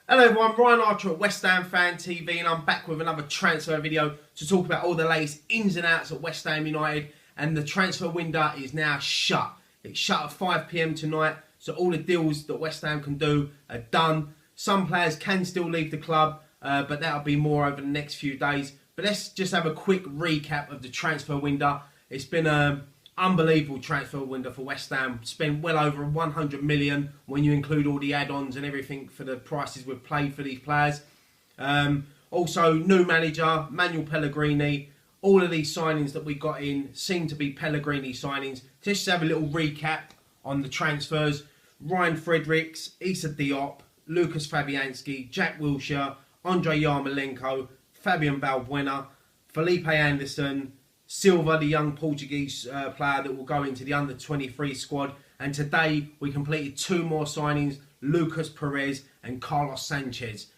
Hello everyone, Ryan Archer at West Ham Fan TV, and I'm back with another transfer video to talk about all the latest ins and outs at West Ham United. And the transfer window is now shut. It's shut at 5 PM tonight, so all the deals that West Ham can do are done. Some players can still leave the club, but that'll be more over the next few days. But let's just have a quick recap of the transfer window. It's been an unbelievable transfer window for West Ham. Spent well over 100 million when you include all the add-ons and everything for the prices we've paid for these players. Also, new manager, Manuel Pellegrini. All of these signings that we got in seem to be Pellegrini signings. Just to have a little recap on the transfers. Ryan Fredericks, Issa Diop, Lucas Fabianski, Jack Wilshere, Andrei Yarmolenko, Fabian Balbuena, Felipe Anderson, Silva, the young Portuguese player that will go into the under-23 squad. And today we completed two more signings, Lucas Perez and Carlos Sanchez.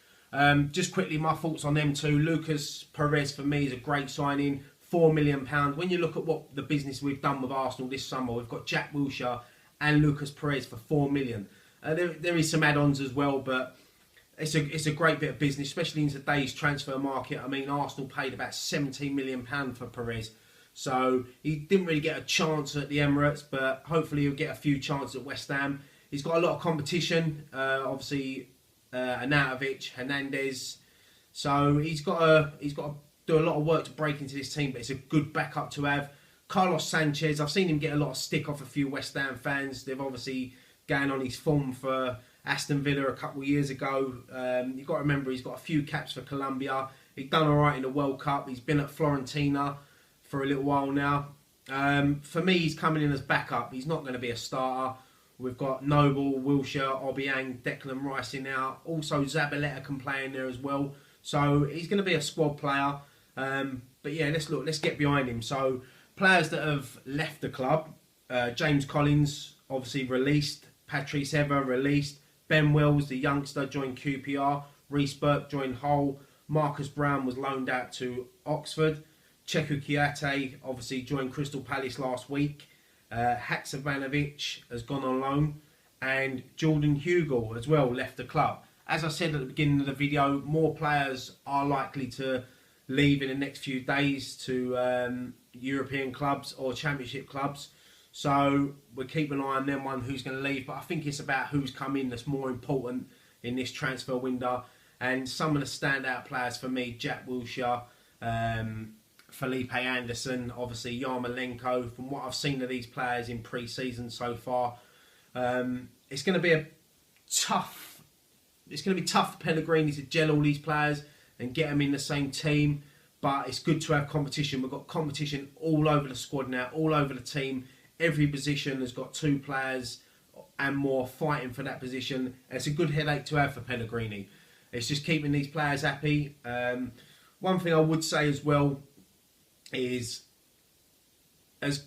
Just quickly, my thoughts on them two. Lucas Perez for me is a great signing, £4 million. When you look at what the business we've done with Arsenal this summer, we've got Jack Wilshere and Lucas Perez for £4 million. There is some add-ons as well, but it's a great bit of business, especially in today's transfer market. I mean, Arsenal paid about £17 million for Perez. So he didn't really get a chance at the Emirates, but hopefully he'll get a few chances at West Ham. He's got a lot of competition, obviously Arnautovic, Hernandez. So he's got to do a lot of work to break into this team, but it's a good backup to have. Carlos Sanchez, I've seen him get a lot of stick off a few West Ham fans. They've obviously gone on his form for Aston Villa a couple of years ago. You've got to remember he's got a few caps for Colombia. He's done all right in the World Cup. He's been at Fiorentina for a little while now. For me, he's coming in as backup. He's not going to be a starter. We've got Noble, Wilshere, Obiang, Declan Rice in now. Also, Zabaleta can play in there as well. So he's going to be a squad player. But yeah, let's get behind him. So players that have left the club: James Collins, obviously released. Patrice Evra released. Ben Wells, the youngster, joined QPR. Reece Burke joined Hull. Marcus Brown was loaned out to Oxford. Cheku Kiate obviously joined Crystal Palace last week. Haksabanovic has gone on loan. And Jordan Hugill as well left the club. As I said at the beginning of the video, more players are likely to leave in the next few days to European clubs or Championship clubs. So we're keeping an eye on them, one who's going to leave. But I think it's about who's come in that's more important in this transfer window. And some of the standout players for me: Jack Wilshere, Felipe Anderson, obviously Yarmolenko. From what I've seen of these players in pre-season so far, it's going to be tough for Pellegrini to gel all these players and get them in the same team. But it's good to have competition. We've got competition all over the squad now, all over the team. Every position has got two players and more fighting for that position. And it's a good headache to have for Pellegrini. It's just keeping these players happy. One thing I would say as well is, as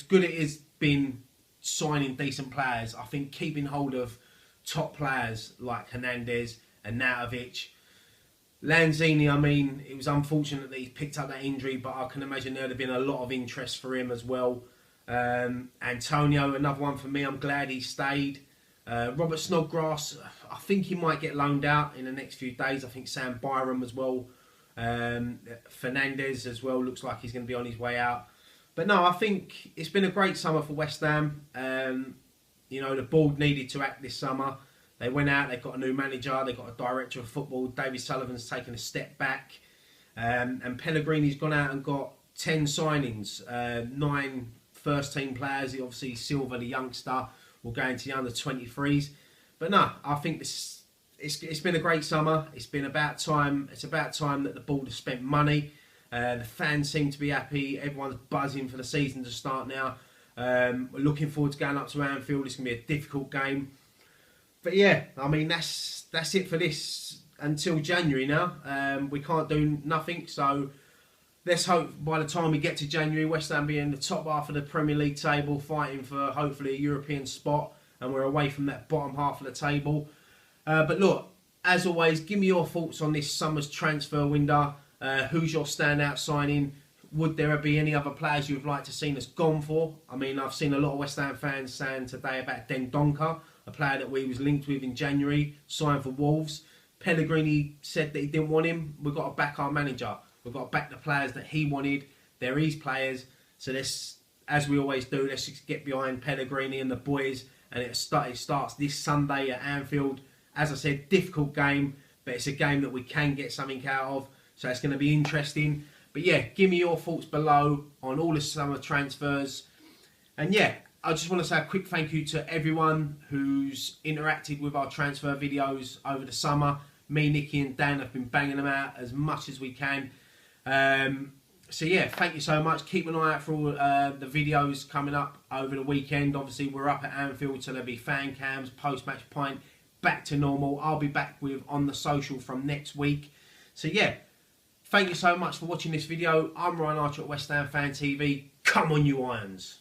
good it has been signing decent players, I think keeping hold of top players like Hernandez and Arnautovic. Lanzini, I mean, it was unfortunate that he picked up that injury, but I can imagine there'd have been a lot of interest for him as well. Antonio, another one for me. I'm glad he stayed. Robert Snodgrass, I think he might get loaned out in the next few days. I think Sam Byram as well. Fernandez as well looks like he's going to be on his way out. But no, I think it's been a great summer for West Ham. The board needed to act this summer. They went out, they've got a new manager, they've got a director of football. David Sullivan's taken a step back. And Pellegrini's gone out and got 10 signings, 9 first-team players. Obviously, Silva, the youngster, will go into the under-23s. But no, I think it's been a great summer. It's about time that the board has spent money. The fans seem to be happy. Everyone's buzzing for the season to start now. We're looking forward to going up to Anfield. It's going to be a difficult game. But yeah, I mean, that's it for this until January now. We can't do nothing, so let's hope by the time we get to January, West Ham be in the top half of the Premier League table, fighting for hopefully a European spot, and we're away from that bottom half of the table. But look, as always, give me your thoughts on this summer's transfer window. Who's your standout signing? Would there be any other players you would like to see us gone for? I mean, I've seen a lot of West Ham fans saying today about Dendoncker, a player that we was linked with in January, signed for Wolves. Pellegrini said that he didn't want him. We've got to back our manager. We've got to back the players that he wanted. They're his players. So let's, as we always do, let's just get behind Pellegrini and the boys. And it starts this Sunday at Anfield. As I said, difficult game, but it's a game that we can get something out of. So it's going to be interesting. But yeah, give me your thoughts below on all the summer transfers. And yeah, I just want to say a quick thank you to everyone who's interacted with our transfer videos over the summer. Me, Nicky and Dan have been banging them out as much as we can. So yeah, thank you so much. Keep an eye out for all the videos coming up over the weekend. Obviously, we're up at Anfield, so there'll be fan cams, post-match pint, back to normal. I'll be back with On The Social from next week. So yeah, thank you so much for watching this video. I'm Ryan Archer at West Ham Fan TV. Come on, you Irons.